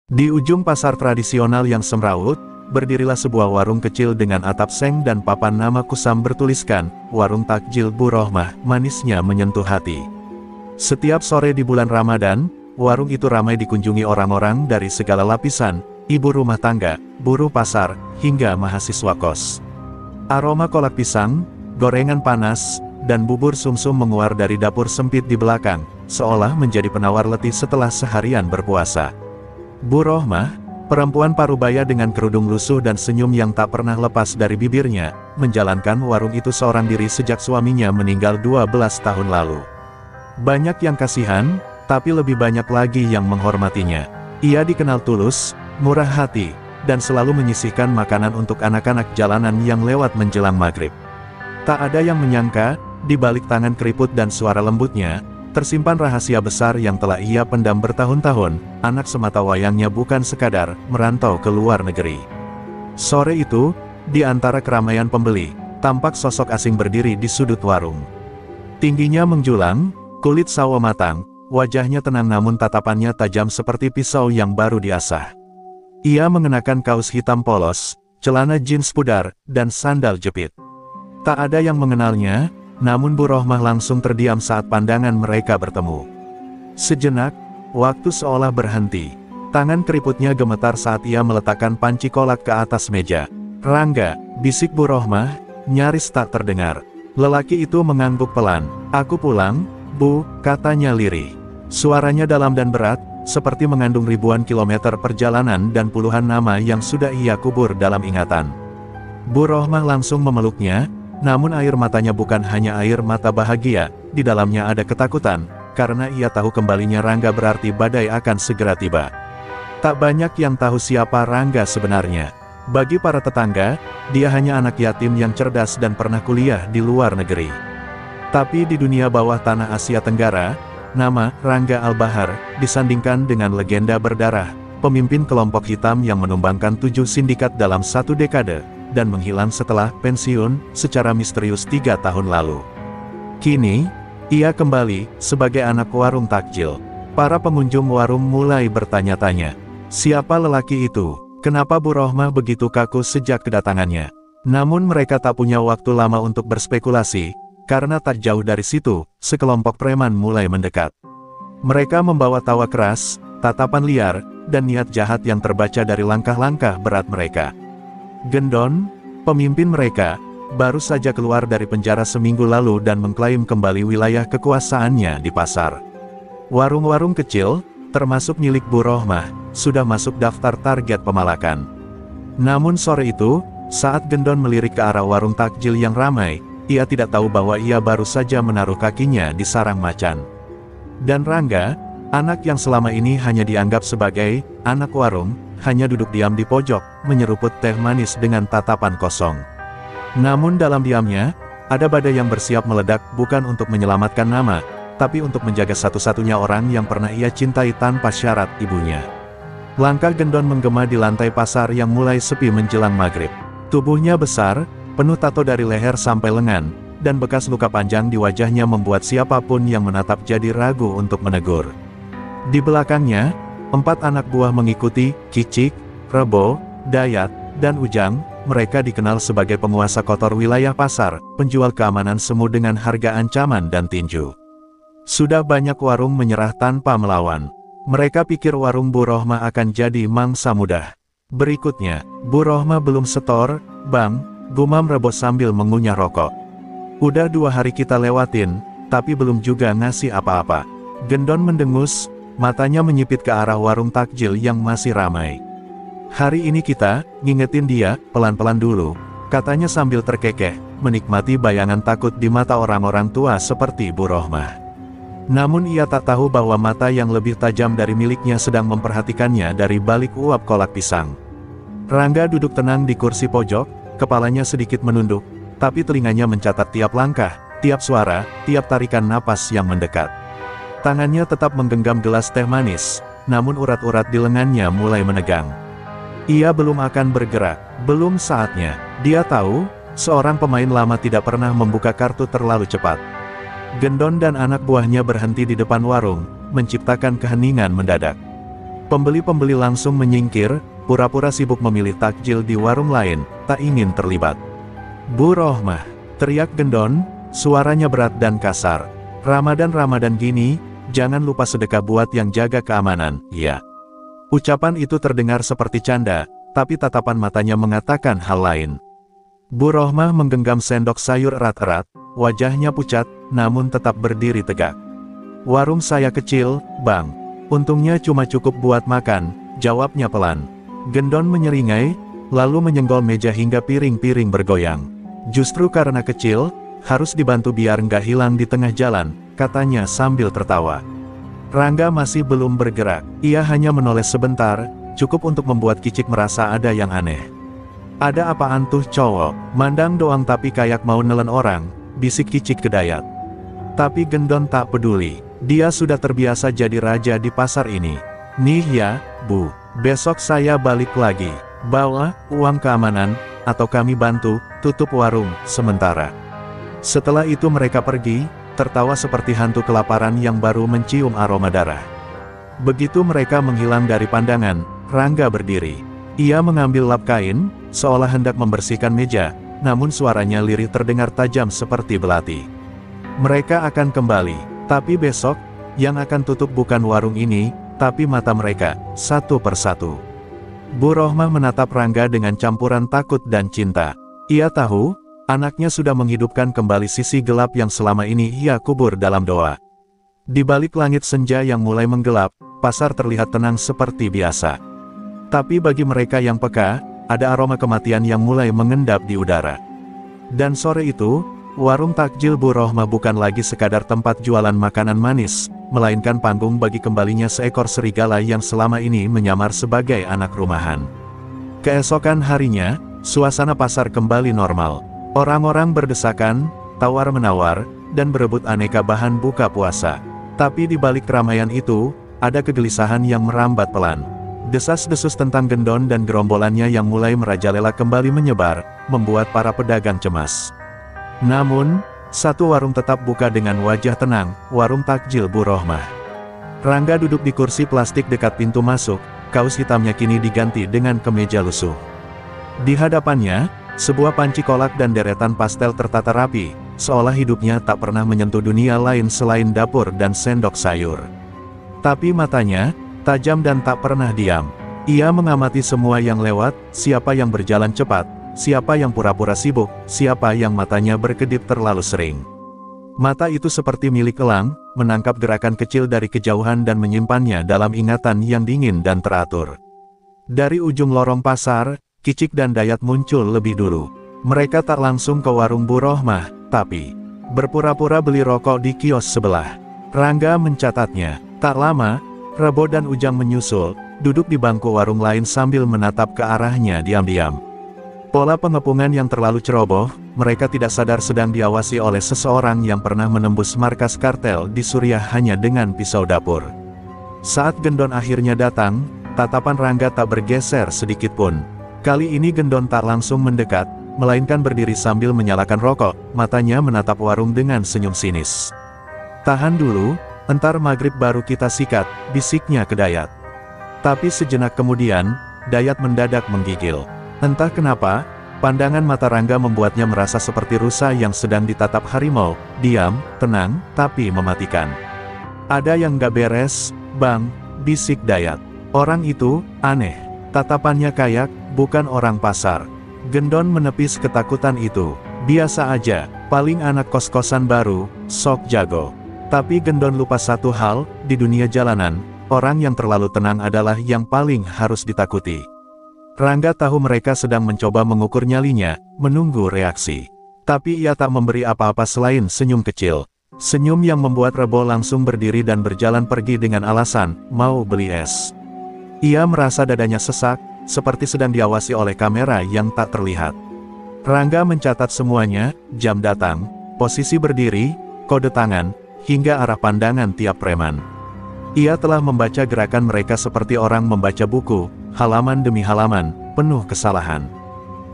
Di ujung pasar tradisional yang semrawut, berdirilah sebuah warung kecil dengan atap seng dan papan nama kusam bertuliskan, Warung Takjil Bu Rohmah, manisnya menyentuh hati. Setiap sore di bulan Ramadan, warung itu ramai dikunjungi orang-orang dari segala lapisan, ibu rumah tangga, buruh pasar, hingga mahasiswa kos. Aroma kolak pisang, gorengan panas, dan bubur sumsum menguar dari dapur sempit di belakang, seolah menjadi penawar letih setelah seharian berpuasa. Bu Rohmah, perempuan parubaya dengan kerudung lusuh dan senyum yang tak pernah lepas dari bibirnya, menjalankan warung itu seorang diri sejak suaminya meninggal 12 tahun lalu. Banyak yang kasihan, tapi lebih banyak lagi yang menghormatinya. Ia dikenal tulus, murah hati, dan selalu menyisihkan makanan untuk anak-anak jalanan yang lewat menjelang maghrib. Tak ada yang menyangka, di balik tangan keriput dan suara lembutnya, tersimpan rahasia besar yang telah ia pendam bertahun-tahun. Anak semata wayangnya bukan sekadar merantau ke luar negeri. Sore itu, di antara keramaian pembeli, tampak sosok asing berdiri di sudut warung. Tingginya menjulang, kulit sawo matang, wajahnya tenang namun tatapannya tajam seperti pisau yang baru diasah. Ia mengenakan kaos hitam polos, celana jeans pudar, dan sandal jepit. Tak ada yang mengenalnya, namun Bu Rohmah langsung terdiam saat pandangan mereka bertemu. Sejenak, waktu seolah berhenti. Tangan keriputnya gemetar saat ia meletakkan panci kolak ke atas meja. "Rangga," bisik Bu Rohmah, nyaris tak terdengar. Lelaki itu mengangguk pelan. "Aku pulang, Bu," katanya lirih. Suaranya dalam dan berat, seperti mengandung ribuan kilometer perjalanan dan puluhan nama yang sudah ia kubur dalam ingatan. Bu Rohmah langsung memeluknya, namun air matanya bukan hanya air mata bahagia, di dalamnya ada ketakutan, karena ia tahu kembalinya Rangga berarti badai akan segera tiba. Tak banyak yang tahu siapa Rangga sebenarnya. Bagi para tetangga, dia hanya anak yatim yang cerdas dan pernah kuliah di luar negeri. Tapi di dunia bawah tanah Asia Tenggara, nama Rangga Al-Bahar disandingkan dengan legenda berdarah, pemimpin kelompok hitam yang menumbangkan 7 sindikat dalam 1 dekade, dan menghilang setelah pensiun secara misterius 3 tahun lalu. Kini, ia kembali sebagai anak warung takjil. Para pengunjung warung mulai bertanya-tanya, siapa lelaki itu? Kenapa Bu Rohmah begitu kaku sejak kedatangannya? Namun mereka tak punya waktu lama untuk berspekulasi, karena tak jauh dari situ, sekelompok preman mulai mendekat. Mereka membawa tawa keras, tatapan liar, dan niat jahat yang terbaca dari langkah-langkah berat mereka. Gendon, pemimpin mereka, baru saja keluar dari penjara seminggu lalu dan mengklaim kembali wilayah kekuasaannya di pasar. Warung-warung kecil, termasuk milik Bu Rohmah, sudah masuk daftar target pemalakan. Namun sore itu, saat Gendon melirik ke arah warung takjil yang ramai, ia tidak tahu bahwa ia baru saja menaruh kakinya di sarang macan. Dan Rangga, anak yang selama ini hanya dianggap sebagai anak warung, hanya duduk diam di pojok, menyeruput teh manis dengan tatapan kosong. Namun dalam diamnya, ada badai yang bersiap meledak bukan untuk menyelamatkan nama, tapi untuk menjaga satu-satunya orang yang pernah ia cintai tanpa syarat, ibunya. Langkah Gendon menggema di lantai pasar yang mulai sepi menjelang maghrib. Tubuhnya besar, penuh tato dari leher sampai lengan, dan bekas luka panjang di wajahnya membuat siapapun yang menatap jadi ragu untuk menegur. Di belakangnya, 4 anak buah mengikuti, Kicik, Rebo, Dayat, dan Ujang. Mereka dikenal sebagai penguasa kotor wilayah pasar, penjual keamanan semu dengan harga ancaman dan tinju. Sudah banyak warung menyerah tanpa melawan. Mereka pikir warung Bu Rohmah akan jadi mangsa mudah. Berikutnya, Bu Rohmah belum setor, Bang, gumam Rebo sambil mengunyah rokok. Udah 2 hari kita lewatin, tapi belum juga ngasih apa-apa. Gendon mendengus, matanya menyipit ke arah warung takjil yang masih ramai. "Hari ini kita ngingetin dia, pelan-pelan dulu," katanya sambil terkekeh, menikmati bayangan takut di mata orang-orang tua seperti Bu Rohmah. Namun ia tak tahu bahwa mata yang lebih tajam dari miliknya sedang memperhatikannya dari balik uap kolak pisang. Rangga duduk tenang di kursi pojok, kepalanya sedikit menunduk, tapi telinganya mencatat tiap langkah, tiap suara, tiap tarikan napas yang mendekat. Tangannya tetap menggenggam gelas teh manis, namun urat-urat di lengannya mulai menegang. Ia belum akan bergerak, belum saatnya. Dia tahu, seorang pemain lama tidak pernah membuka kartu terlalu cepat. Gendon dan anak buahnya berhenti di depan warung, menciptakan keheningan mendadak. Pembeli-pembeli langsung menyingkir, pura-pura sibuk memilih takjil di warung lain, tak ingin terlibat. "Bu Rohmah!" teriak Gendon, suaranya berat dan kasar. "Ramadan gini, jangan lupa sedekah buat yang jaga keamanan, ya." Ucapan itu terdengar seperti canda, tapi tatapan matanya mengatakan hal lain. Bu Rohmah menggenggam sendok sayur erat-erat, wajahnya pucat, namun tetap berdiri tegak. "Warung saya kecil, Bang. Untungnya cuma cukup buat makan," jawabnya pelan. Gendon menyeringai, lalu menyenggol meja hingga piring-piring bergoyang. "Justru karena kecil, harus dibantu biar nggak hilang di tengah jalan," katanya sambil tertawa. Rangga masih belum bergerak, ia hanya menoles sebentar, cukup untuk membuat Kicik merasa ada yang aneh. "Ada apaan tuh cowok, mandang doang tapi kayak mau nelen orang," bisik Kicik ke Dayat. Tapi Gendon tak peduli. Dia sudah terbiasa jadi raja di pasar ini. "Nih ya, Bu, besok saya balik lagi. Bawa uang keamanan, atau kami bantu tutup warung sementara." Setelah itu mereka pergi, tertawa seperti hantu kelaparan yang baru mencium aroma darah. Begitu mereka menghilang dari pandangan, Rangga berdiri. Ia mengambil lap kain, seolah hendak membersihkan meja, namun suaranya lirih terdengar tajam seperti belati. "Mereka akan kembali. Tapi besok, yang akan tutup bukan warung ini, tapi mata mereka, satu persatu." Bu Rohmah menatap Rangga dengan campuran takut dan cinta. Ia tahu, anaknya sudah menghidupkan kembali sisi gelap yang selama ini ia kubur dalam doa. Di balik langit senja yang mulai menggelap, pasar terlihat tenang seperti biasa. Tapi bagi mereka yang peka, ada aroma kematian yang mulai mengendap di udara. Dan sore itu, warung takjil Bu Rohmah bukan lagi sekadar tempat jualan makanan manis, melainkan panggung bagi kembalinya seekor serigala yang selama ini menyamar sebagai anak rumahan. Keesokan harinya, suasana pasar kembali normal. Orang-orang berdesakan, tawar-menawar, dan berebut aneka bahan buka puasa. Tapi di balik keramaian itu, ada kegelisahan yang merambat pelan. Desas-desus tentang Gendon dan gerombolannya yang mulai merajalela kembali menyebar, membuat para pedagang cemas. Namun, satu warung tetap buka dengan wajah tenang, warung takjil Bu Rohmah. Rangga duduk di kursi plastik dekat pintu masuk, kaos hitamnya kini diganti dengan kemeja lusuh. Di hadapannya, sebuah panci kolak dan deretan pastel tertata rapi, seolah hidupnya tak pernah menyentuh dunia lain selain dapur dan sendok sayur. Tapi matanya, tajam dan tak pernah diam. Ia mengamati semua yang lewat, siapa yang berjalan cepat, siapa yang pura-pura sibuk, siapa yang matanya berkedip terlalu sering. Mata itu seperti milik elang, menangkap gerakan kecil dari kejauhan dan menyimpannya dalam ingatan yang dingin dan teratur. Dari ujung lorong pasar, Kicik dan Dayat muncul lebih dulu. Mereka tak langsung ke warung Bu Rohmah, tapi berpura-pura beli rokok di kios sebelah. Rangga mencatatnya. Tak lama, Rebo dan Ujang menyusul, duduk di bangku warung lain sambil menatap ke arahnya diam-diam. Pola pengepungan yang terlalu ceroboh, mereka tidak sadar sedang diawasi oleh seseorang yang pernah menembus markas kartel di Suriah hanya dengan pisau dapur. Saat Gendon akhirnya datang, tatapan Rangga tak bergeser sedikitpun. Kali ini Gendon tak langsung mendekat, melainkan berdiri sambil menyalakan rokok, matanya menatap warung dengan senyum sinis. "Tahan dulu, entar maghrib baru kita sikat," bisiknya ke Dayat. Tapi sejenak kemudian, Dayat mendadak menggigil. Entah kenapa, pandangan mata Rangga membuatnya merasa seperti rusa yang sedang ditatap harimau, diam, tenang, tapi mematikan. "Ada yang gak beres, Bang," bisik Dayat. Orang itu, aneh. Tatapannya kayak, bukan orang pasar. Gendon menepis ketakutan itu. Biasa aja, paling anak kos-kosan baru, sok jago. Tapi Gendon lupa satu hal, di dunia jalanan, orang yang terlalu tenang adalah yang paling harus ditakuti. Rangga tahu mereka sedang mencoba mengukur nyalinya, menunggu reaksi. Tapi ia tak memberi apa-apa selain senyum kecil. Senyum yang membuat Rebo langsung berdiri dan berjalan pergi dengan alasan, mau beli es. Ia merasa dadanya sesak, seperti sedang diawasi oleh kamera yang tak terlihat. Rangga mencatat semuanya, jam datang, posisi berdiri, kode tangan, hingga arah pandangan tiap preman. Ia telah membaca gerakan mereka seperti orang membaca buku, halaman demi halaman, penuh kesalahan.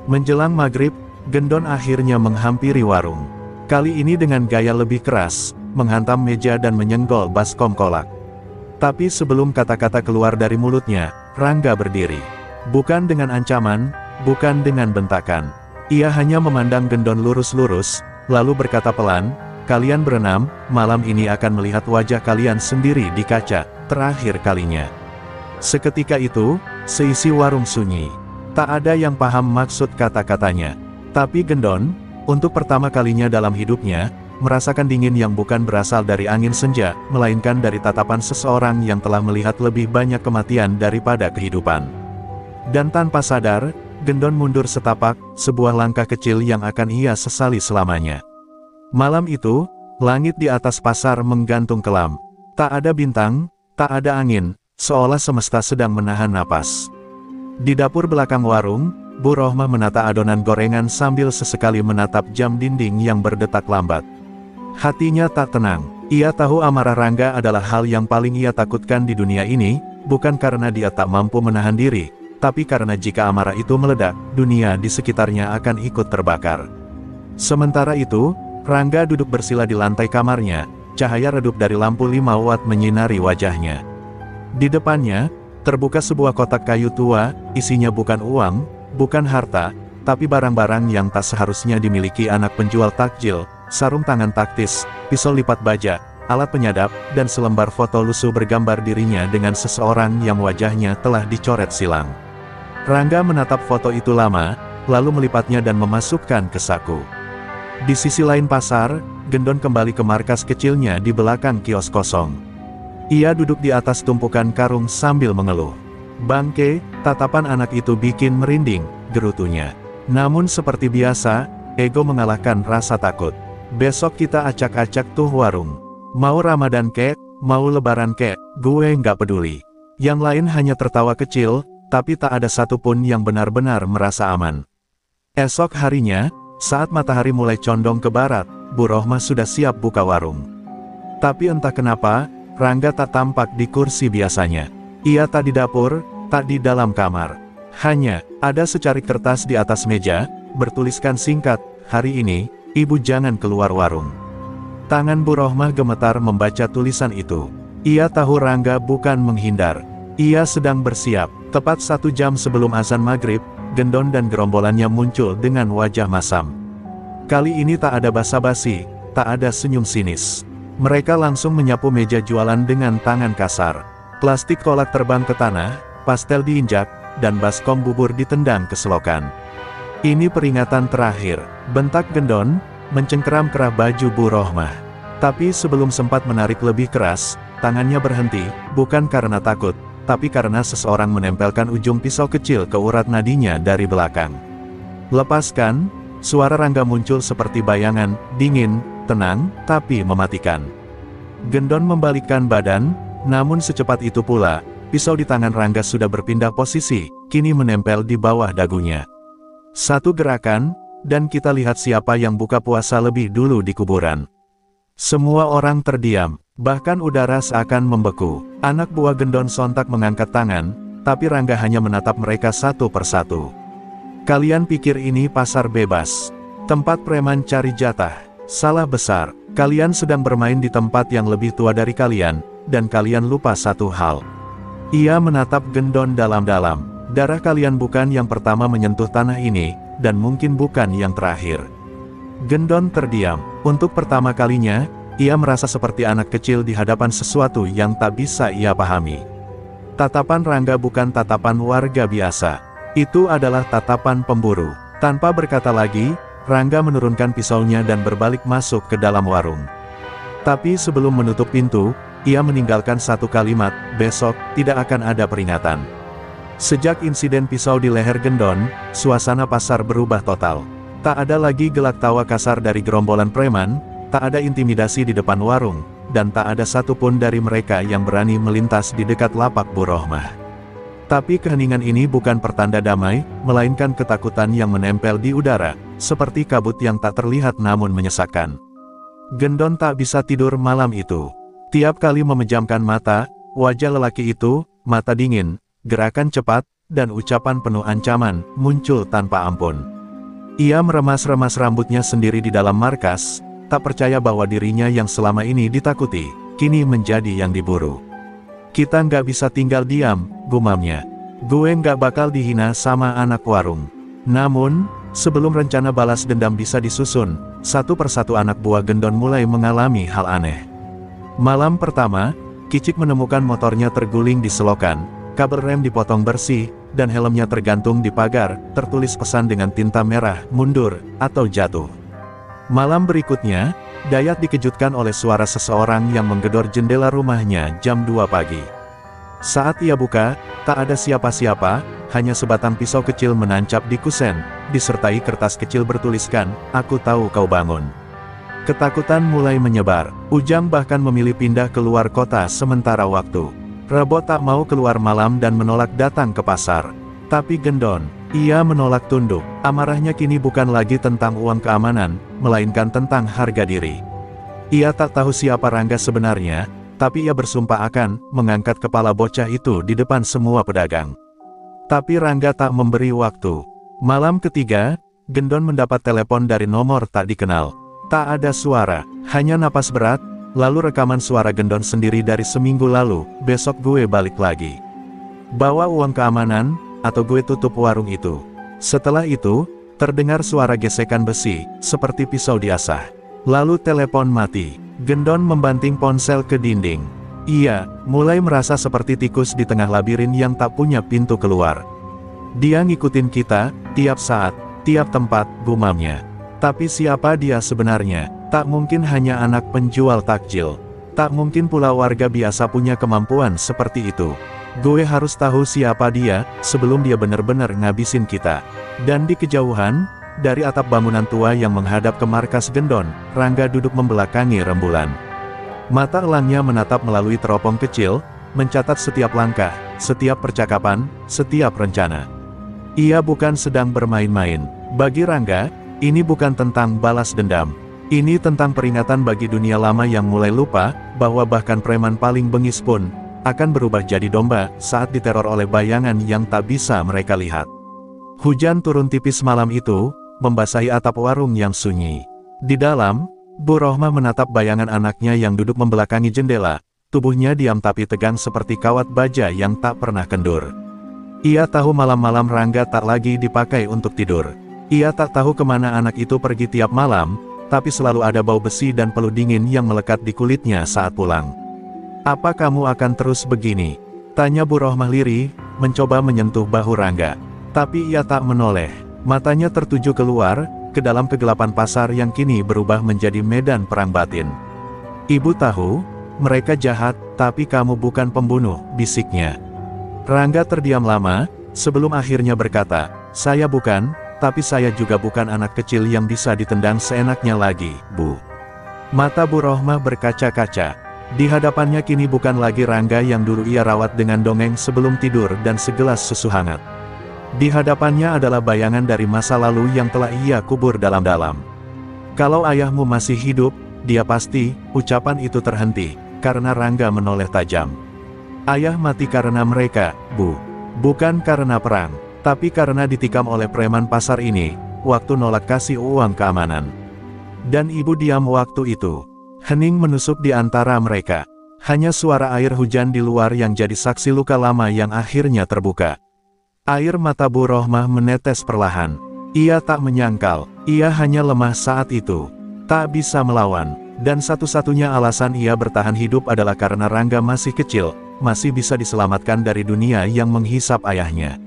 Menjelang maghrib, Gendon akhirnya menghampiri warung. Kali ini dengan gaya lebih keras, menghantam meja dan menyenggol baskom kolak. Tapi sebelum kata-kata keluar dari mulutnya, Rangga berdiri. Bukan dengan ancaman, bukan dengan bentakan. Ia hanya memandang Gendon lurus-lurus, lalu berkata pelan, "Kalian berenam, malam ini akan melihat wajah kalian sendiri di kaca, terakhir kalinya." Seketika itu, seisi warung sunyi. Tak ada yang paham maksud kata-katanya. Tapi Gendon, untuk pertama kalinya dalam hidupnya, merasakan dingin yang bukan berasal dari angin senja, melainkan dari tatapan seseorang yang telah melihat lebih banyak kematian daripada kehidupan. Dan tanpa sadar, Gendon mundur setapak, sebuah langkah kecil yang akan ia sesali selamanya. Malam itu, langit di atas pasar menggantung kelam. Tak ada bintang, tak ada angin, seolah semesta sedang menahan napas. Di dapur belakang warung, Bu Rohmah menata adonan gorengan sambil sesekali menatap jam dinding yang berdetak lambat. Hatinya tak tenang. Ia tahu amarah Rangga adalah hal yang paling ia takutkan di dunia ini, bukan karena dia tak mampu menahan diri, tapi karena jika amarah itu meledak, dunia di sekitarnya akan ikut terbakar. Sementara itu, Rangga duduk bersila di lantai kamarnya, cahaya redup dari lampu 5 watt menyinari wajahnya. Di depannya, terbuka sebuah kotak kayu tua, isinya bukan uang, bukan harta, tapi barang-barang yang tak seharusnya dimiliki anak penjual takjil, sarung tangan taktis, pisau lipat baja, alat penyadap, dan selembar foto lusuh bergambar dirinya dengan seseorang yang wajahnya telah dicoret silang. Rangga menatap foto itu lama, lalu melipatnya dan memasukkan ke saku. Di sisi lain pasar, Gendon kembali ke markas kecilnya di belakang kios kosong. Ia duduk di atas tumpukan karung sambil mengeluh. "Bangke," tatapan anak itu bikin merinding, gerutunya. Namun seperti biasa, ego mengalahkan rasa takut. "Besok kita acak-acak tuh warung. Mau Ramadan kek, mau Lebaran kek, gue nggak peduli." Yang lain hanya tertawa kecil, tapi tak ada satupun yang benar-benar merasa aman. Esok harinya, saat matahari mulai condong ke barat, Bu Rohmah sudah siap buka warung. Tapi entah kenapa, Rangga tak tampak di kursi biasanya. Ia tak di dapur, tak di dalam kamar. Hanya, ada secarik kertas di atas meja, bertuliskan singkat, "Hari ini, Ibu jangan keluar warung." Tangan Bu Rohmah gemetar membaca tulisan itu. Ia tahu Rangga bukan menghindar. Ia sedang bersiap. Tepat 1 jam sebelum azan maghrib, Gendon dan gerombolannya muncul dengan wajah masam. Kali ini tak ada basa-basi, tak ada senyum sinis. Mereka langsung menyapu meja jualan dengan tangan kasar. Plastik kolak terbang ke tanah, pastel diinjak, dan baskom bubur ditendang ke selokan. "Ini peringatan terakhir," bentak Gendon, mencengkeram kerah baju Bu Rohmah. Tapi sebelum sempat menarik lebih keras, tangannya berhenti, bukan karena takut, tapi karena seseorang menempelkan ujung pisau kecil ke urat nadinya dari belakang. "Lepaskan!" Suara Rangga muncul seperti bayangan, dingin, tenang, tapi mematikan. Gendon membalikkan badan, namun secepat itu pula, pisau di tangan Rangga sudah berpindah posisi, kini menempel di bawah dagunya. Satu gerakan, dan kita lihat siapa yang buka puasa lebih dulu di kuburan. Semua orang terdiam, bahkan udara seakan membeku. Anak buah Gendon sontak mengangkat tangan, tapi Rangga hanya menatap mereka satu persatu. "Kalian pikir ini pasar bebas? Tempat preman cari jatah? Salah besar. Kalian sedang bermain di tempat yang lebih tua dari kalian, dan kalian lupa satu hal." Ia menatap Gendon dalam-dalam. "Darah kalian bukan yang pertama menyentuh tanah ini, dan mungkin bukan yang terakhir." Gendon terdiam. Untuk pertama kalinya, ia merasa seperti anak kecil di hadapan sesuatu yang tak bisa ia pahami. Tatapan Rangga bukan tatapan warga biasa. Itu adalah tatapan pemburu. Tanpa berkata lagi, Rangga menurunkan pisaunya dan berbalik masuk ke dalam warung. Tapi sebelum menutup pintu, ia meninggalkan satu kalimat, "Besok, tidak akan ada peringatan." Sejak insiden pisau di leher Gendon, suasana pasar berubah total. Tak ada lagi gelak tawa kasar dari gerombolan preman, tak ada intimidasi di depan warung, dan tak ada satupun dari mereka yang berani melintas di dekat lapak Bu Rohmah. Tapi keheningan ini bukan pertanda damai, melainkan ketakutan yang menempel di udara, seperti kabut yang tak terlihat namun menyesakkan. Gendon tak bisa tidur malam itu. Tiap kali memejamkan mata, wajah lelaki itu, mata dingin, gerakan cepat, dan ucapan penuh ancaman, muncul tanpa ampun. Ia meremas-remas rambutnya sendiri di dalam markas, tak percaya bahwa dirinya yang selama ini ditakuti, kini menjadi yang diburu. Kita nggak bisa tinggal diam, gumamnya. Gue nggak bakal dihina sama anak warung. Namun, sebelum rencana balas dendam bisa disusun, satu persatu anak buah Gendon mulai mengalami hal aneh. Malam pertama, Kicik menemukan motornya terguling di selokan, kabel rem dipotong bersih, dan helmnya tergantung di pagar, tertulis pesan dengan tinta merah, mundur, atau jatuh. Malam berikutnya, Dayat dikejutkan oleh suara seseorang yang menggedor jendela rumahnya jam 2 pagi. Saat ia buka, tak ada siapa-siapa, hanya sebatang pisau kecil menancap di kusen, disertai kertas kecil bertuliskan, "Aku tahu kau bangun." Ketakutan mulai menyebar. Ujang bahkan memilih pindah keluar kota sementara waktu. Rebo tak mau keluar malam dan menolak datang ke pasar. Tapi Gendon, ia menolak tunduk. Amarahnya kini bukan lagi tentang uang keamanan, melainkan tentang harga diri. Ia tak tahu siapa Rangga sebenarnya, tapi ia bersumpah akan mengangkat kepala bocah itu di depan semua pedagang. Tapi Rangga tak memberi waktu. Malam ketiga, Gendon mendapat telepon dari nomor tak dikenal. Tak ada suara, hanya napas berat, lalu rekaman suara Gendon sendiri dari seminggu lalu, "Besok gue balik lagi. Bawa uang keamanan, atau gue tutup warung itu." Setelah itu, terdengar suara gesekan besi, seperti pisau diasah. Lalu telepon mati. Gendon membanting ponsel ke dinding. Ia mulai merasa seperti tikus di tengah labirin yang tak punya pintu keluar. Dia ngikutin kita, tiap saat, tiap tempat, gumamnya. Tapi siapa dia sebenarnya? Tak mungkin hanya anak penjual takjil. Tak mungkin pula warga biasa punya kemampuan seperti itu. Gue harus tahu siapa dia, sebelum dia benar-benar ngabisin kita. Dan di kejauhan, dari atap bangunan tua yang menghadap ke markas Gendon, Rangga duduk membelakangi rembulan. Mata elangnya menatap melalui teropong kecil, mencatat setiap langkah, setiap percakapan, setiap rencana. Ia bukan sedang bermain-main. Bagi Rangga, ini bukan tentang balas dendam. Ini tentang peringatan bagi dunia lama yang mulai lupa, bahwa bahkan preman paling bengis pun akan berubah jadi domba saat diteror oleh bayangan yang tak bisa mereka lihat. Hujan turun tipis malam itu, membasahi atap warung yang sunyi. Di dalam, Bu Rohmah menatap bayangan anaknya yang duduk membelakangi jendela, tubuhnya diam tapi tegang seperti kawat baja yang tak pernah kendur. Ia tahu malam-malam Rangga tak lagi dipakai untuk tidur. Ia tak tahu kemana anak itu pergi tiap malam, tapi selalu ada bau besi dan peluh dingin yang melekat di kulitnya saat pulang. "Apa kamu akan terus begini?" tanya Bu Rohmah lirih, mencoba menyentuh bahu Rangga. Tapi ia tak menoleh. Matanya tertuju keluar, ke dalam kegelapan pasar yang kini berubah menjadi medan perang batin. "Ibu tahu, mereka jahat, tapi kamu bukan pembunuh," bisiknya. Rangga terdiam lama, sebelum akhirnya berkata, "Saya bukan, tapi saya juga bukan anak kecil yang bisa ditendang seenaknya lagi, Bu." Mata Bu Rohmah berkaca-kaca. Di hadapannya kini bukan lagi Rangga yang dulu ia rawat dengan dongeng sebelum tidur dan segelas susu hangat. Di hadapannya adalah bayangan dari masa lalu yang telah ia kubur dalam-dalam. "Kalau ayahmu masih hidup, dia pasti," ucapan itu terhenti, karena Rangga menoleh tajam. "Ayah mati karena mereka, Bu. Bukan karena perang, tapi karena ditikam oleh preman pasar ini, waktu nolak kasih uang keamanan. Dan ibu diam waktu itu." Hening menusuk di antara mereka. Hanya suara air hujan di luar yang jadi saksi luka lama yang akhirnya terbuka. Air mata Bu Rohmah menetes perlahan. Ia tak menyangkal, ia hanya lemah saat itu. Tak bisa melawan, dan satu-satunya alasan ia bertahan hidup adalah karena Rangga masih kecil, masih bisa diselamatkan dari dunia yang menghisap ayahnya.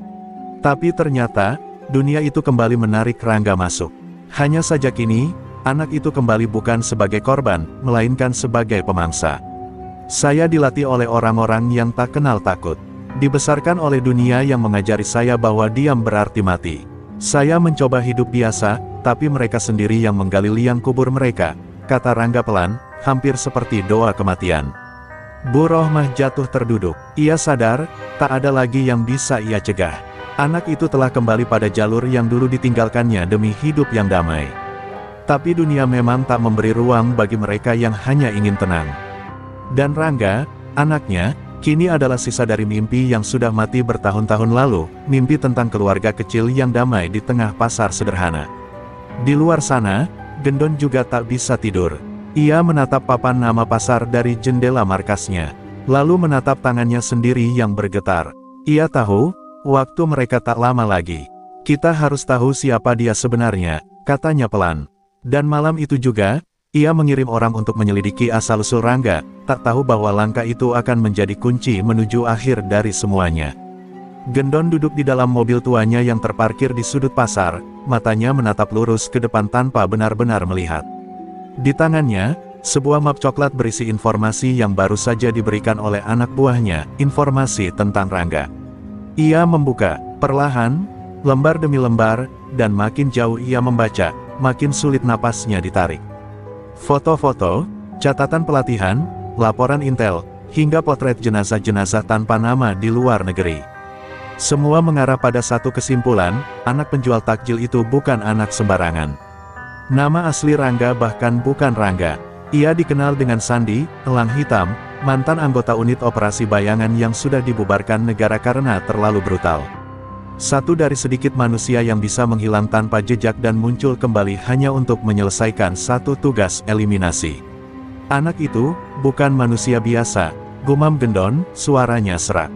Tapi ternyata, dunia itu kembali menarik Rangga masuk. Hanya saja kini, anak itu kembali bukan sebagai korban, melainkan sebagai pemangsa. "Saya dilatih oleh orang-orang yang tak kenal takut. Dibesarkan oleh dunia yang mengajari saya bahwa diam berarti mati. Saya mencoba hidup biasa, tapi mereka sendiri yang menggali liang kubur mereka," kata Rangga pelan, hampir seperti doa kematian. Bu Rohmah jatuh terduduk. Ia sadar, tak ada lagi yang bisa ia cegah. Anak itu telah kembali pada jalur yang dulu ditinggalkannya demi hidup yang damai. Tapi dunia memang tak memberi ruang bagi mereka yang hanya ingin tenang. Dan Rangga, anaknya, kini adalah sisa dari mimpi yang sudah mati bertahun-tahun lalu, mimpi tentang keluarga kecil yang damai di tengah pasar sederhana. Di luar sana, Gendon juga tak bisa tidur. Ia menatap papan nama pasar dari jendela markasnya. Lalu menatap tangannya sendiri yang bergetar. Ia tahu, waktu mereka tak lama lagi. Kita harus tahu siapa dia sebenarnya, katanya pelan. Dan malam itu juga, ia mengirim orang untuk menyelidiki asal-usul Rangga, tak tahu bahwa langkah itu akan menjadi kunci menuju akhir dari semuanya. Gendon duduk di dalam mobil tuanya yang terparkir di sudut pasar, matanya menatap lurus ke depan tanpa benar-benar melihat. Di tangannya, sebuah map coklat berisi informasi yang baru saja diberikan oleh anak buahnya, informasi tentang Rangga. Ia membuka, perlahan, lembar demi lembar, dan makin jauh ia membaca, makin sulit napasnya ditarik. Foto-foto, catatan pelatihan, laporan intel, hingga potret jenazah-jenazah tanpa nama di luar negeri. Semua mengarah pada satu kesimpulan, anak penjual takjil itu bukan anak sembarangan. Nama asli Rangga bahkan bukan Rangga. Ia dikenal dengan Sandi, elang hitam, mantan anggota unit operasi bayangan yang sudah dibubarkan negara karena terlalu brutal. Satu dari sedikit manusia yang bisa menghilang tanpa jejak dan muncul kembali hanya untuk menyelesaikan satu tugas eliminasi. Anak itu, bukan manusia biasa, gumam Gendon, suaranya serak.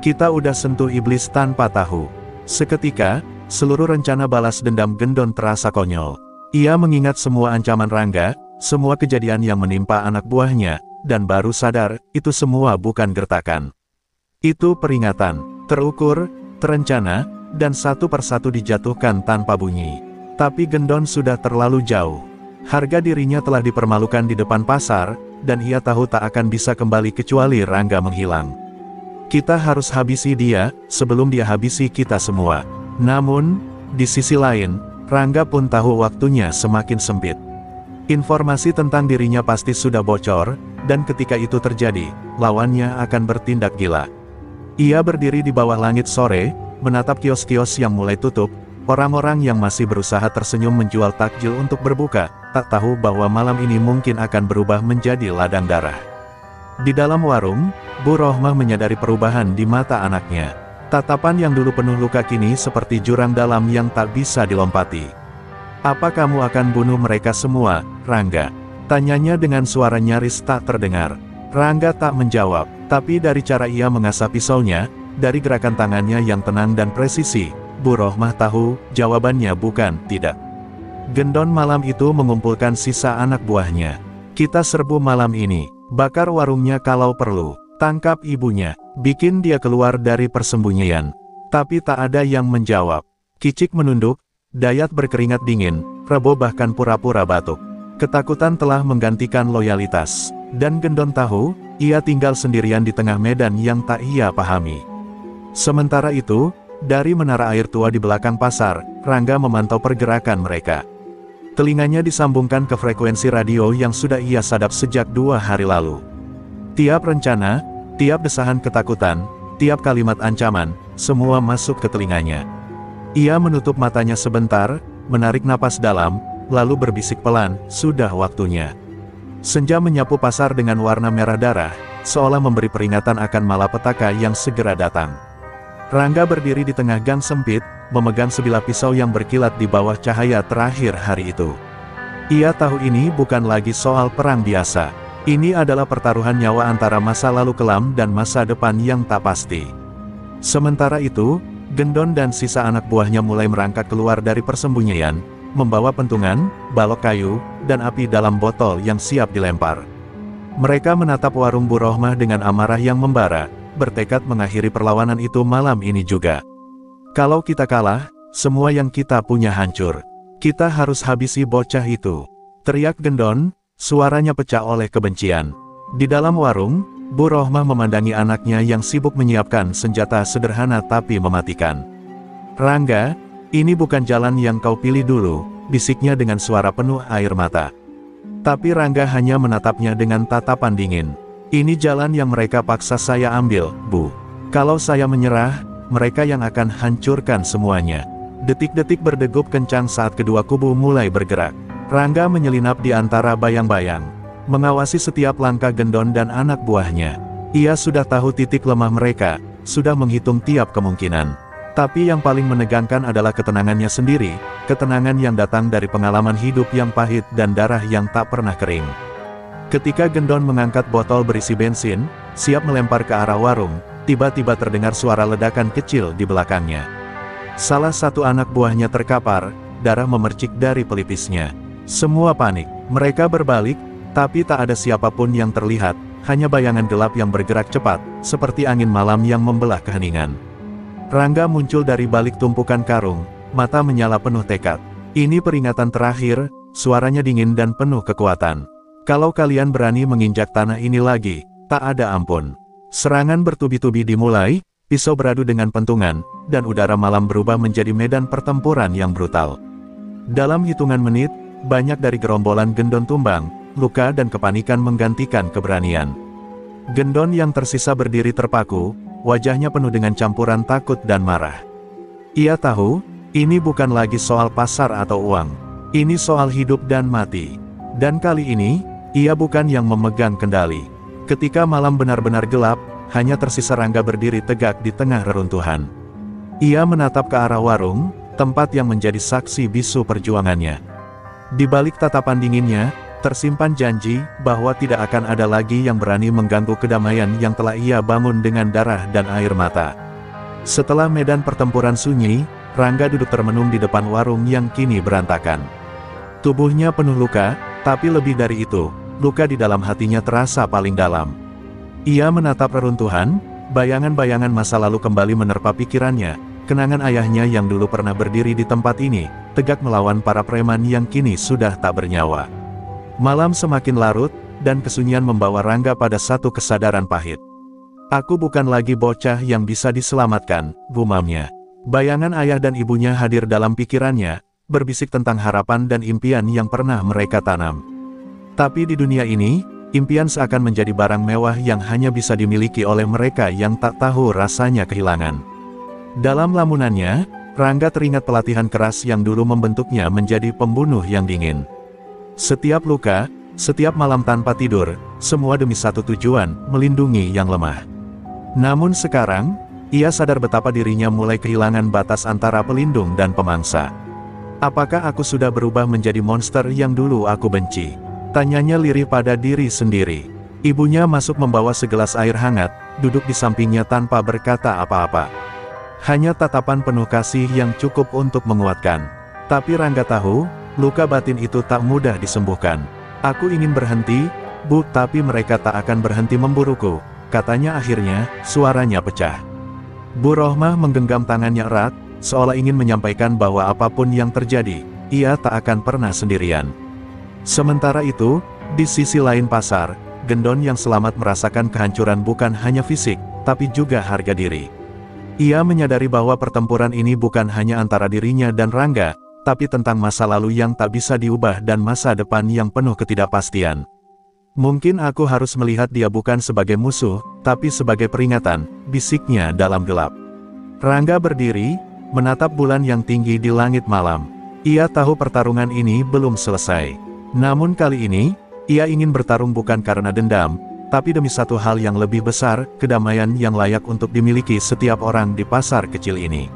Kita udah sentuh iblis tanpa tahu. Seketika, seluruh rencana balas dendam Gendon terasa konyol. Ia mengingat semua ancaman Rangga, semua kejadian yang menimpa anak buahnya, dan baru sadar, itu semua bukan gertakan. Itu peringatan, terukur, terencana, dan satu persatu dijatuhkan tanpa bunyi. Tapi Gendon sudah terlalu jauh. Harga dirinya telah dipermalukan di depan pasar, dan ia tahu tak akan bisa kembali kecuali Rangga menghilang. Kita harus habisi dia, sebelum dia habisi kita semua. Namun, di sisi lain, Rangga pun tahu waktunya semakin sempit. Informasi tentang dirinya pasti sudah bocor, dan ketika itu terjadi, lawannya akan bertindak gila. Ia berdiri di bawah langit sore, menatap kios-kios yang mulai tutup, orang-orang yang masih berusaha tersenyum menjual takjil untuk berbuka, tak tahu bahwa malam ini mungkin akan berubah menjadi ladang darah. Di dalam warung, Bu Rohmah menyadari perubahan di mata anaknya. Tatapan yang dulu penuh luka kini seperti jurang dalam yang tak bisa dilompati. Apa kamu akan bunuh mereka semua, Rangga? Tanyanya dengan suara nyaris tak terdengar. Rangga tak menjawab, tapi dari cara ia mengasah pisaunya, dari gerakan tangannya yang tenang dan presisi, Bu Rohmah tahu, jawabannya bukan tidak. Gendon malam itu mengumpulkan sisa anak buahnya. Kita serbu malam ini, bakar warungnya kalau perlu, tangkap ibunya, bikin dia keluar dari persembunyian. Tapi tak ada yang menjawab. Kicik menunduk, Dayat berkeringat dingin, Rebo bahkan pura-pura batuk. Ketakutan telah menggantikan loyalitas. Dan Gendon tahu, ia tinggal sendirian di tengah medan yang tak ia pahami. Sementara itu, dari menara air tua di belakang pasar, Rangga memantau pergerakan mereka. Telinganya disambungkan ke frekuensi radio yang sudah ia sadap sejak 2 hari lalu. Tiap rencana, tiap desahan ketakutan, tiap kalimat ancaman, semua masuk ke telinganya. Ia menutup matanya sebentar, menarik napas dalam, lalu berbisik pelan, sudah waktunya. Senja menyapu pasar dengan warna merah darah, seolah memberi peringatan akan malapetaka yang segera datang. Rangga berdiri di tengah gang sempit, memegang sebilah pisau yang berkilat di bawah cahaya terakhir hari itu. Ia tahu ini bukan lagi soal perang biasa. Ini adalah pertaruhan nyawa antara masa lalu kelam dan masa depan yang tak pasti. Sementara itu, Gendon dan sisa anak buahnya mulai merangkak keluar dari persembunyian, membawa pentungan, balok kayu, dan api dalam botol yang siap dilempar. Mereka menatap warung Bu Rohmah dengan amarah yang membara, bertekad mengakhiri perlawanan itu malam ini juga. Kalau kita kalah, semua yang kita punya hancur. Kita harus habisi bocah itu. Teriak Gendon, suaranya pecah oleh kebencian. Di dalam warung, Bu Rohmah memandangi anaknya yang sibuk menyiapkan senjata sederhana tapi mematikan. Rangga, ini bukan jalan yang kau pilih dulu, bisiknya dengan suara penuh air mata. Tapi Rangga hanya menatapnya dengan tatapan dingin. Ini jalan yang mereka paksa saya ambil, Bu. Kalau saya menyerah, mereka yang akan hancurkan semuanya. Detik-detik berdegup kencang saat kedua kubu mulai bergerak. Rangga menyelinap di antara bayang-bayang, mengawasi setiap langkah Gendon dan anak buahnya. Ia sudah tahu titik lemah mereka, sudah menghitung tiap kemungkinan. Tapi yang paling menegangkan adalah ketenangannya sendiri, ketenangan yang datang dari pengalaman hidup yang pahit dan darah yang tak pernah kering. Ketika Gendon mengangkat botol berisi bensin, siap melempar ke arah warung. Tiba-tiba terdengar suara ledakan kecil di belakangnya. Salah satu anak buahnya terkapar, darah memercik dari pelipisnya. Semua panik, mereka berbalik, tapi tak ada siapapun yang terlihat, hanya bayangan gelap yang bergerak cepat, seperti angin malam yang membelah keheningan. Rangga muncul dari balik tumpukan karung, mata menyala penuh tekad. Ini peringatan terakhir, suaranya dingin dan penuh kekuatan. Kalau kalian berani menginjak tanah ini lagi, tak ada ampun. Serangan bertubi-tubi dimulai, pisau beradu dengan pentungan, dan udara malam berubah menjadi medan pertempuran yang brutal. Dalam hitungan menit, banyak dari gerombolan Gendon tumbang, luka dan kepanikan menggantikan keberanian. Gendon yang tersisa berdiri terpaku, wajahnya penuh dengan campuran takut dan marah. Ia tahu, ini bukan lagi soal pasar atau uang. Ini soal hidup dan mati. Dan kali ini, ia bukan yang memegang kendali. Ketika malam benar-benar gelap, hanya tersisa Rangga berdiri tegak di tengah reruntuhan. Ia menatap ke arah warung, tempat yang menjadi saksi bisu perjuangannya. Di balik tatapan dinginnya, tersimpan janji bahwa tidak akan ada lagi yang berani mengganggu kedamaian yang telah ia bangun dengan darah dan air mata. Setelah medan pertempuran sunyi, Rangga duduk termenung di depan warung yang kini berantakan. Tubuhnya penuh luka, tapi lebih dari itu, luka di dalam hatinya terasa paling dalam. Ia menatap reruntuhan, bayangan-bayangan masa lalu kembali menerpa pikirannya, kenangan ayahnya yang dulu pernah berdiri di tempat ini, tegak melawan para preman yang kini sudah tak bernyawa. Malam semakin larut, dan kesunyian membawa Rangga pada satu kesadaran pahit. Aku bukan lagi bocah yang bisa diselamatkan, gumamnya. Bayangan ayah dan ibunya hadir dalam pikirannya, berbisik tentang harapan dan impian yang pernah mereka tanam. Tapi di dunia ini, impian seakan menjadi barang mewah yang hanya bisa dimiliki oleh mereka yang tak tahu rasanya kehilangan. Dalam lamunannya, Rangga teringat pelatihan keras yang dulu membentuknya menjadi pembunuh yang dingin. Setiap luka, setiap malam tanpa tidur, semua demi satu tujuan, melindungi yang lemah. Namun sekarang, ia sadar betapa dirinya mulai kehilangan batas antara pelindung dan pemangsa. Apakah aku sudah berubah menjadi monster yang dulu aku benci? Tanyanya lirih pada diri sendiri. Ibunya masuk membawa segelas air hangat, duduk di sampingnya tanpa berkata apa-apa. Hanya tatapan penuh kasih yang cukup untuk menguatkan. Tapi Rangga tahu, luka batin itu tak mudah disembuhkan. Aku ingin berhenti, Bu, tapi mereka tak akan berhenti memburuku, katanya akhirnya, suaranya pecah. Bu Rohmah menggenggam tangannya erat, seolah ingin menyampaikan bahwa apapun yang terjadi, ia tak akan pernah sendirian. Sementara itu, di sisi lain pasar, Gendon yang selamat merasakan kehancuran bukan hanya fisik, tapi juga harga diri. Ia menyadari bahwa pertempuran ini bukan hanya antara dirinya dan Rangga, tapi tentang masa lalu yang tak bisa diubah dan masa depan yang penuh ketidakpastian. Mungkin aku harus melihat dia bukan sebagai musuh, tapi sebagai peringatan, bisiknya dalam gelap. Rangga berdiri, menatap bulan yang tinggi di langit malam. Ia tahu pertarungan ini belum selesai. Namun kali ini, ia ingin bertarung bukan karena dendam, tapi demi satu hal yang lebih besar, kedamaian yang layak untuk dimiliki setiap orang di pasar kecil ini.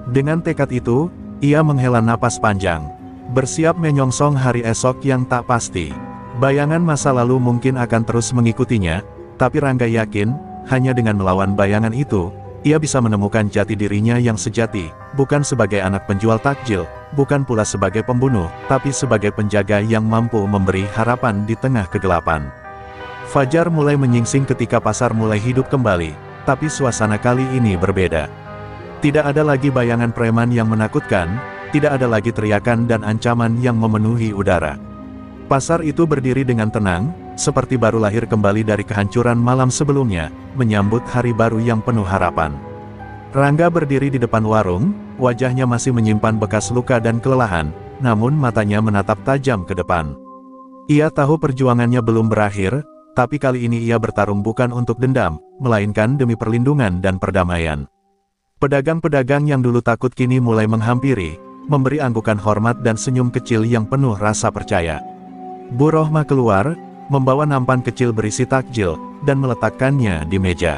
Dengan tekad itu, ia menghela napas panjang, bersiap menyongsong hari esok yang tak pasti. Bayangan masa lalu mungkin akan terus mengikutinya, tapi Rangga yakin, hanya dengan melawan bayangan itu, ia bisa menemukan jati dirinya yang sejati, bukan sebagai anak penjual takjil, bukan pula sebagai pembunuh, tapi sebagai penjaga yang mampu memberi harapan di tengah kegelapan. Fajar mulai menyingsing ketika pasar mulai hidup kembali, tapi suasana kali ini berbeda. Tidak ada lagi bayangan preman yang menakutkan, tidak ada lagi teriakan dan ancaman yang memenuhi udara. Pasar itu berdiri dengan tenang, seperti baru lahir kembali dari kehancuran malam sebelumnya, menyambut hari baru yang penuh harapan. Rangga berdiri di depan warung, wajahnya masih menyimpan bekas luka dan kelelahan, namun matanya menatap tajam ke depan. Ia tahu perjuangannya belum berakhir, tapi kali ini ia bertarung bukan untuk dendam, melainkan demi perlindungan dan perdamaian. Pedagang-pedagang yang dulu takut kini mulai menghampiri, memberi anggukan hormat dan senyum kecil yang penuh rasa percaya. Bu Rohmah keluar, membawa nampan kecil berisi takjil, dan meletakkannya di meja.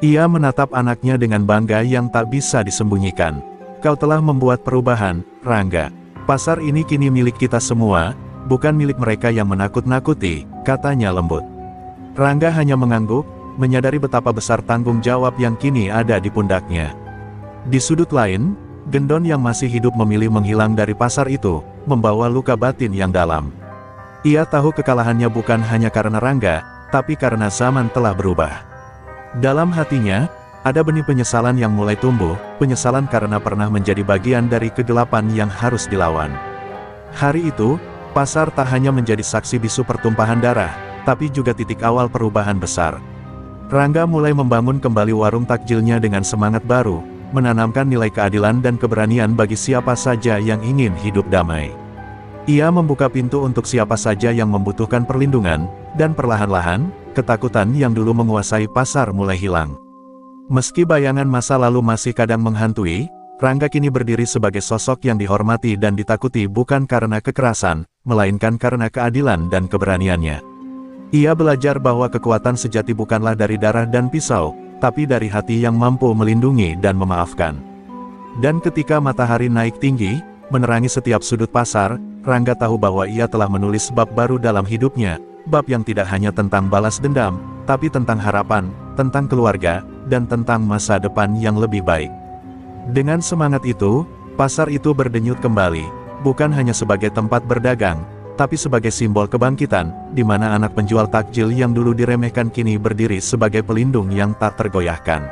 Ia menatap anaknya dengan bangga yang tak bisa disembunyikan. Kau telah membuat perubahan, Rangga. Pasar ini kini milik kita semua, bukan milik mereka yang menakut-nakuti, katanya lembut. Rangga hanya mengangguk, menyadari betapa besar tanggung jawab yang kini ada di pundaknya. Di sudut lain, Gendon yang masih hidup memilih menghilang dari pasar itu, membawa luka batin yang dalam. Ia tahu kekalahannya bukan hanya karena Rangga, tapi karena zaman telah berubah. Dalam hatinya, ada benih penyesalan yang mulai tumbuh, penyesalan karena pernah menjadi bagian dari kegelapan yang harus dilawan. Hari itu, pasar tak hanya menjadi saksi bisu pertumpahan darah, tapi juga titik awal perubahan besar. Rangga mulai membangun kembali warung takjilnya dengan semangat baru, menanamkan nilai keadilan dan keberanian bagi siapa saja yang ingin hidup damai. Ia membuka pintu untuk siapa saja yang membutuhkan perlindungan, dan perlahan-lahan, ketakutan yang dulu menguasai pasar mulai hilang. Meski bayangan masa lalu masih kadang menghantui, Rangga kini berdiri sebagai sosok yang dihormati dan ditakuti bukan karena kekerasan, melainkan karena keadilan dan keberaniannya. Ia belajar bahwa kekuatan sejati bukanlah dari darah dan pisau, tapi dari hati yang mampu melindungi dan memaafkan. Dan ketika matahari naik tinggi, menerangi setiap sudut pasar, Rangga tahu bahwa ia telah menulis bab baru dalam hidupnya, bab yang tidak hanya tentang balas dendam, tapi tentang harapan, tentang keluarga, dan tentang masa depan yang lebih baik. Dengan semangat itu, pasar itu berdenyut kembali, bukan hanya sebagai tempat berdagang, tapi sebagai simbol kebangkitan, di mana anak penjual takjil yang dulu diremehkan kini berdiri sebagai pelindung yang tak tergoyahkan.